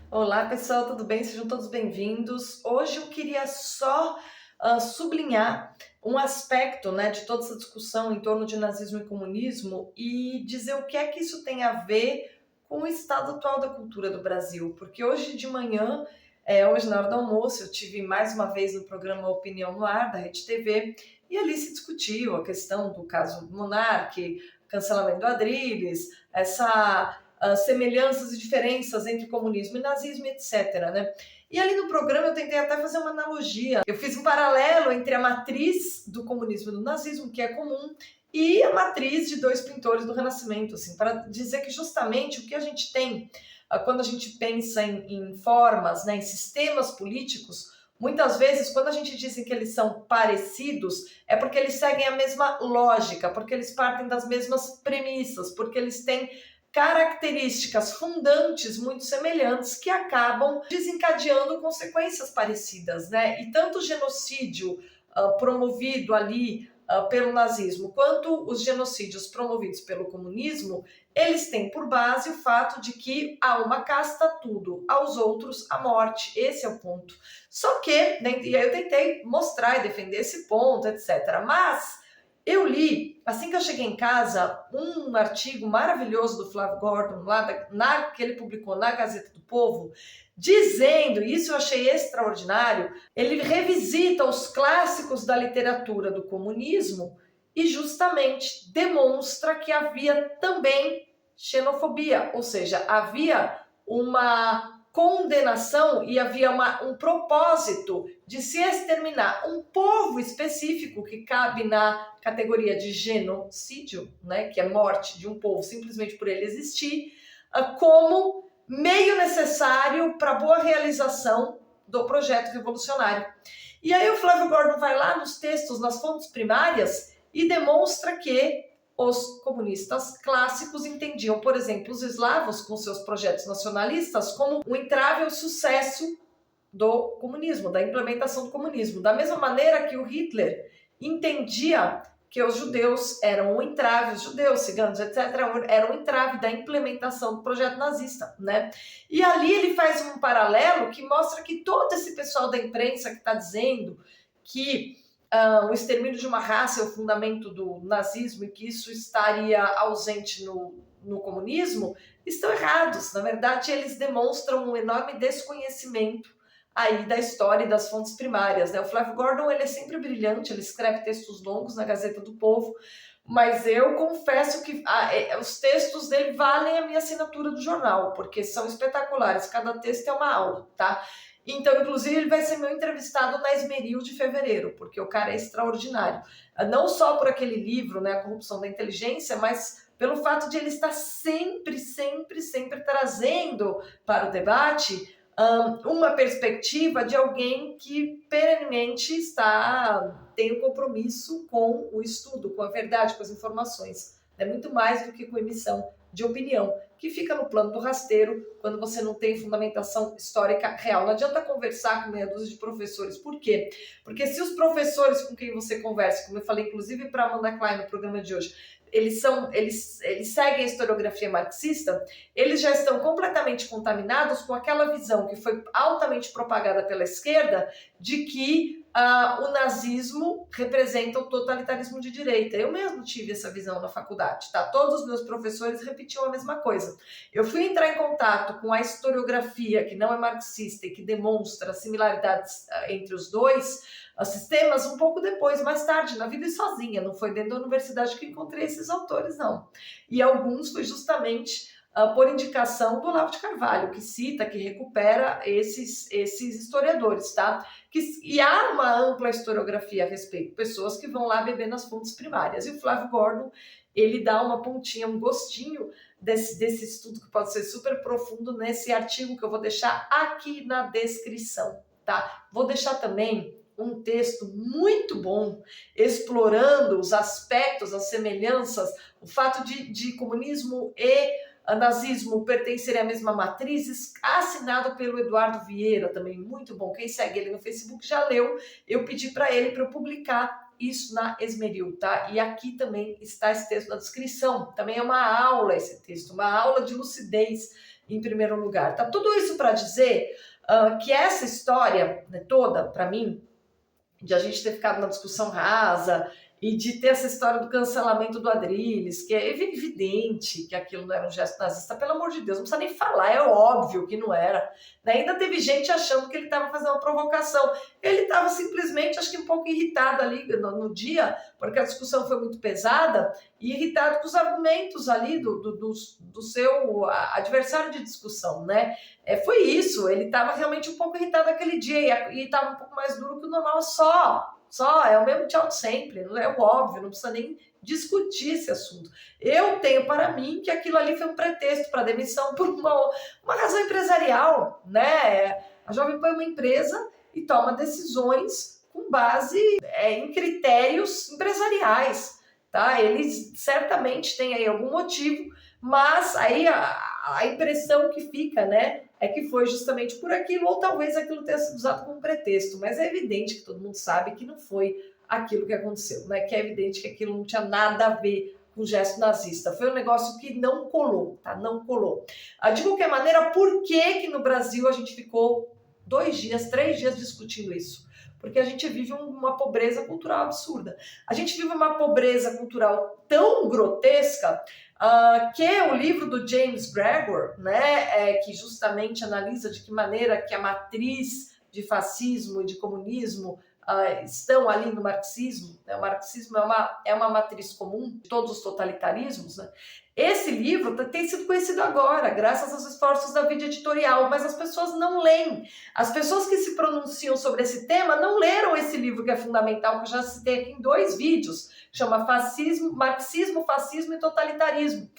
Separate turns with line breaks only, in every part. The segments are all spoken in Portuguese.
Olá, pessoal, tudo bem? Sejam todos bem-vindos. Hoje eu queria só sublinhar um aspecto, né, de toda essa discussão em torno de nazismo e comunismo e dizer o que é que isso tem a ver com o estado atual da cultura do Brasil. Porque hoje de manhã, hoje na hora do almoço, eu tive mais uma vez no programa Opinião no Ar, da Rede TV, e ali se discutiu a questão do caso Monark, cancelamento do Adrilles, essa semelhanças e diferenças entre comunismo e nazismo, etc. Né? E ali no programa eu tentei até fazer uma analogia. Eu fiz um paralelo entre a matriz do comunismo e do nazismo, que é comum, e a matriz de dois pintores do Renascimento, assim, para dizer que justamente o que a gente tem quando a gente pensa em formas, né, em sistemas políticos, muitas vezes, quando a gente diz que eles são parecidos, é porque eles seguem a mesma lógica, porque eles partem das mesmas premissas, porque eles têm características fundantes muito semelhantes que acabam desencadeando consequências parecidas, né? E tanto o genocídio promovido ali pelo nazismo, quanto os genocídios promovidos pelo comunismo, eles têm por base o fato de que a uma casta tudo, aos outros a morte. Esse é o ponto. Só que, né, e aí eu tentei mostrar e defender esse ponto, etc. Mas eu li, assim que eu cheguei em casa, um artigo maravilhoso do Flávio Gordon, que ele publicou na Gazeta do Povo, dizendo, e isso eu achei extraordinário, ele revisita os clássicos da literatura do comunismo e justamente demonstra que havia também xenofobia, ou seja, havia uma condenação e havia um propósito de se exterminar um povo específico que cabe na categoria de genocídio, né, que é morte de um povo simplesmente por ele existir, como meio necessário para a boa realização do projeto revolucionário. E aí o Flávio Gordon vai lá nos textos, nas fontes primárias, e demonstra que os comunistas clássicos entendiam, por exemplo, os eslavos com seus projetos nacionalistas como um entrave ao sucesso do comunismo, da implementação do comunismo. Da mesma maneira que o Hitler entendia que os judeus eram um entrave, os judeus, ciganos, etc., eram um entrave da implementação do projeto nazista, né? E ali ele faz um paralelo que mostra que todo esse pessoal da imprensa que está dizendo que o extermínio de uma raça é o fundamento do nazismo e que isso estaria ausente no comunismo, estão errados. Na verdade, eles demonstram um enorme desconhecimento aí da história e das fontes primárias, né? O Flávio Gordon, ele é sempre brilhante, ele escreve textos longos na Gazeta do Povo, mas eu confesso que os textos dele valem a minha assinatura do jornal, porque são espetaculares, cada texto é uma aula, tá? Então, inclusive, ele vai ser meu entrevistado na Esmeril de fevereiro, porque o cara é extraordinário. Não só por aquele livro, né, A Corrupção da Inteligência, mas pelo fato de ele estar sempre, sempre, sempre trazendo para o debate uma perspectiva de alguém que perenemente tem um compromisso com o estudo, com a verdade, com as informações. É muito mais do que com emissão de opinião, que fica no plano do rasteiro quando você não tem fundamentação histórica real. Não adianta conversar com meia dúzia de professores. Por quê? Porque se os professores com quem você conversa, como eu falei inclusive para a Amanda Klein no programa de hoje, eles seguem a historiografia marxista, eles já estão completamente contaminados com aquela visão que foi altamente propagada pela esquerda de que o nazismo representa o totalitarismo de direita. Eu mesmo tive essa visão na faculdade, tá? Todos os meus professores repetiam a mesma coisa. Eu fui entrar em contato com a historiografia, que não é marxista e que demonstra similaridades entre os dois sistemas um pouco depois, mais tarde, na vida e sozinha. Não foi dentro da universidade que encontrei esses autores, não. E alguns foi justamente por indicação do Olavo de Carvalho, que cita, que recupera esses historiadores, tá? E há uma ampla historiografia a respeito, pessoas que vão lá beber nas fontes primárias. E o Flávio Gordon, ele dá uma pontinha, um gostinho desse estudo que pode ser super profundo nesse artigo que eu vou deixar aqui na descrição, tá? Vou deixar também um texto muito bom, explorando os aspectos, as semelhanças, o fato de comunismo e nazismo pertencerem à mesma matriz, assinado pelo Eduardo Vieira, também muito bom. Quem segue ele no Facebook já leu. Eu pedi para ele para eu publicar isso na Esmeril, tá? E aqui também está esse texto na descrição. Também é uma aula esse texto, uma aula de lucidez em primeiro lugar. Tá tudo isso para dizer que essa história, né, toda, para mim, de a gente ter ficado na discussão rasa e de ter essa história do cancelamento do Adrilles, que é evidente que aquilo não era um gesto nazista, pelo amor de Deus, não precisa nem falar, é óbvio que não era. Né? Ainda teve gente achando que ele estava fazendo uma provocação. Ele estava simplesmente, acho que um pouco irritado ali no dia, porque a discussão foi muito pesada, e irritado com os argumentos ali do seu adversário de discussão, né? Foi isso, ele estava realmente um pouco irritado aquele dia e estava um pouco mais duro que o normal, só, é o mesmo tchau de sempre, não é o óbvio, não precisa nem discutir esse assunto. Eu tenho para mim que aquilo ali foi um pretexto para demissão por uma razão empresarial, né? A Jovem Pan é uma empresa e toma decisões com base em critérios empresariais, tá? Eles certamente têm aí algum motivo, mas aí a impressão que fica, né, é que foi justamente por aquilo, ou talvez aquilo tenha sido usado como pretexto, mas é evidente que todo mundo sabe que não foi aquilo que aconteceu, né? Que é evidente que aquilo não tinha nada a ver com o gesto nazista. Foi um negócio que não colou, tá? Não colou. De qualquer maneira, por que no Brasil a gente ficou 2 dias, 3 dias discutindo isso? Porque a gente vive uma pobreza cultural absurda. A gente vive uma pobreza cultural tão grotesca que o livro do James Gregor, né, que justamente analisa de que maneira que a matriz de fascismo e de comunismo estão ali no marxismo, né? O marxismo é uma matriz comum de todos os totalitarismos, né? Esse livro tem sido conhecido agora, graças aos esforços da Vida Editorial, mas as pessoas não leem. As pessoas que se pronunciam sobre esse tema não leram esse livro que é fundamental, que eu já citei aqui em 2 vídeos, chama Marxismo, Fascismo e Totalitarismo.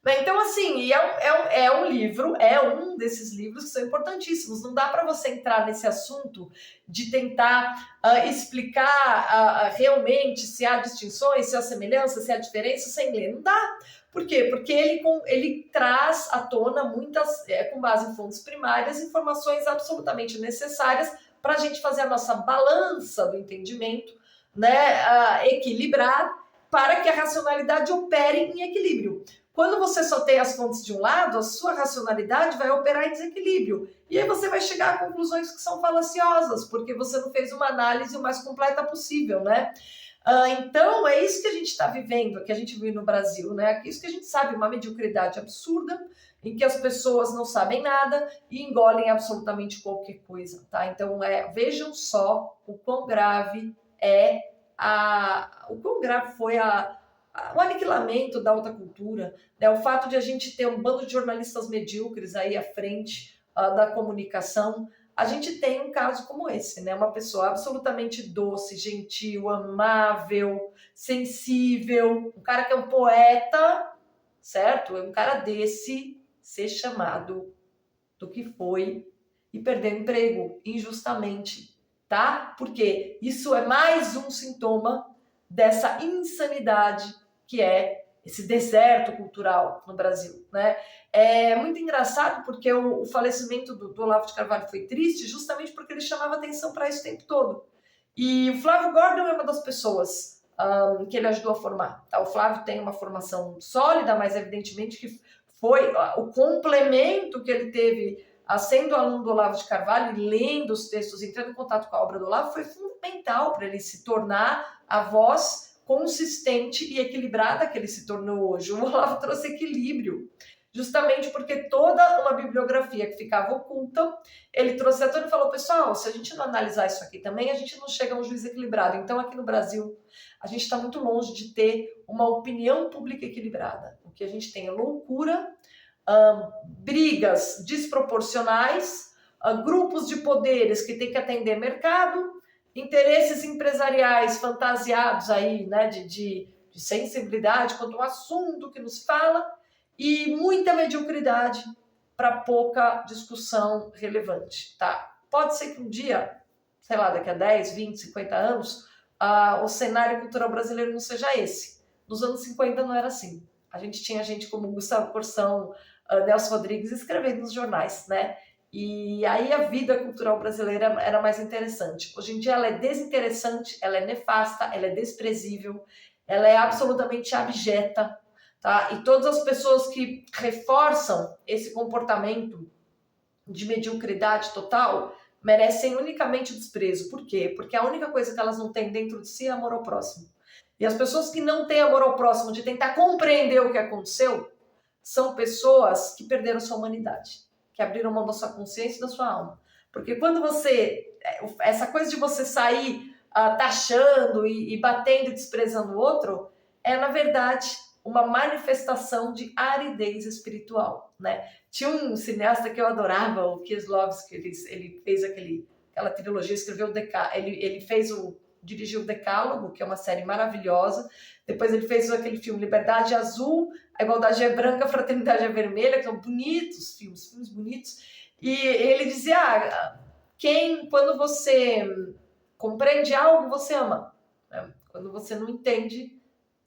Então, assim, é um livro, é um desses livros que são importantíssimos. Não dá para você entrar nesse assunto de tentar explicar realmente se há distinções, se há semelhanças, se há diferença, sem ler. Não dá. Por quê? Porque ele traz à tona muitas, com base em fontes primárias, informações absolutamente necessárias para a gente fazer a nossa balança do entendimento, né, equilibrar, para que a racionalidade opere em equilíbrio. Quando você só tem as fontes de um lado, a sua racionalidade vai operar em desequilíbrio. E aí você vai chegar a conclusões que são falaciosas, porque você não fez uma análise o mais completa possível, né? Então, é isso que a gente está vivendo, que a gente vive no Brasil, né? Isso que a gente sabe, uma mediocridade absurda, em que as pessoas não sabem nada e engolem absolutamente qualquer coisa, tá? Então, vejam só o quão grave foi o aniquilamento da alta cultura, né? O fato de a gente ter um bando de jornalistas medíocres aí à frente da comunicação. A gente tem um caso como esse, né? Uma pessoa absolutamente doce, gentil, amável, sensível, um cara que é um poeta, certo? Um cara desse ser chamado do que foi e perder o emprego injustamente, tá? Porque isso é mais um sintoma dessa insanidade que é esse deserto cultural no Brasil, né? É muito engraçado porque o falecimento do Olavo de Carvalho foi triste justamente porque ele chamava atenção para isso o tempo todo. E o Flávio Gordon é uma das pessoas que ele ajudou a formar. Tá? O Flávio tem uma formação sólida, mas evidentemente que foi o complemento que ele teve sendo aluno do Olavo de Carvalho e lendo os textos, entrando em contato com a obra do Olavo, foi fundamental para ele se tornar a voz consistente e equilibrada que ele se tornou hoje. O Olavo trouxe equilíbrio, justamente porque toda uma bibliografia que ficava oculta, ele trouxe à tona e falou, pessoal, se a gente não analisar isso aqui também, a gente não chega a um juiz equilibrado. Então, aqui no Brasil, a gente está muito longe de ter uma opinião pública equilibrada. O que a gente tem é loucura, brigas desproporcionais, grupos de poderes que têm que atender mercado, interesses empresariais fantasiados aí, né, de sensibilidade quanto ao assunto que nos fala e muita mediocridade para pouca discussão relevante, tá? Pode ser que um dia, sei lá, daqui a 10, 20, 50 anos, o cenário cultural brasileiro não seja esse. Nos anos 50 não era assim. A gente tinha gente como Gustavo Corsão, Nelson Rodrigues escrevendo nos jornais, né? E aí a vida cultural brasileira era mais interessante. Hoje em dia ela é desinteressante, ela é nefasta, ela é desprezível, ela é absolutamente abjeta, tá? E todas as pessoas que reforçam esse comportamento de mediocridade total merecem unicamente desprezo. Por quê? Porque a única coisa que elas não têm dentro de si é amor ao próximo. E as pessoas que não têm amor ao próximo, de tentar compreender o que aconteceu, são pessoas que perderam sua humanidade, que abriram mão da sua consciência e da sua alma. Porque quando você... Essa coisa de você sair taxando e batendo e desprezando o outro, é, na verdade, uma manifestação de aridez espiritual, né? Tinha um cineasta que eu adorava, o Kieslowski, ele fez aquela trilogia, escreveu ele dirigiu o Decálogo, que é uma série maravilhosa. Depois ele fez aquele filme Liberdade Azul, A Igualdade é Branca, a Fraternidade é Vermelha, que são bonitos filmes bonitos. E ele dizia, quando você compreende algo, você ama. Né? Quando você não entende,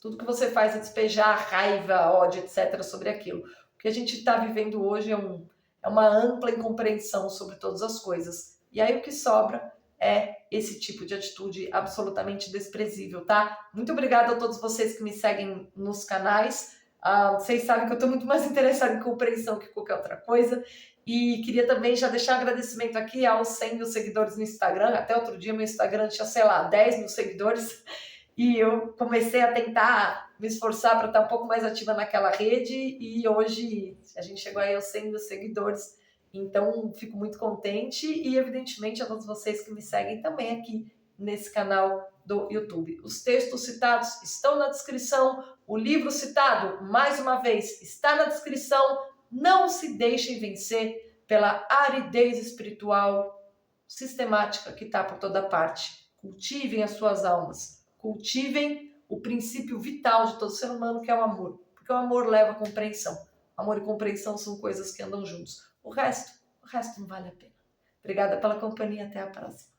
tudo que você faz é despejar raiva, ódio, etc. sobre aquilo. O que a gente está vivendo hoje é uma ampla incompreensão sobre todas as coisas. E aí o que sobra é esse tipo de atitude absolutamente desprezível, tá? Muito obrigada a todos vocês que me seguem nos canais. Vocês sabem que eu estou muito mais interessada em compreensão que qualquer outra coisa. E queria também já deixar um agradecimento aqui aos 100 mil seguidores no Instagram. Até outro dia meu Instagram tinha, sei lá, 10 mil seguidores. E eu comecei a tentar me esforçar para estar um pouco mais ativa naquela rede. E hoje a gente chegou aí aos 100 mil seguidores. Então, fico muito contente e, evidentemente, a todos vocês que me seguem também aqui nesse canal do YouTube. Os textos citados estão na descrição. O livro citado, mais uma vez, está na descrição. Não se deixem vencer pela aridez espiritual sistemática que está por toda parte. Cultivem as suas almas. Cultivem o princípio vital de todo ser humano, que é o amor. Porque o amor leva a compreensão. Amor e compreensão são coisas que andam juntos. O resto não vale a pena. Obrigada pela companhia. Até a próxima.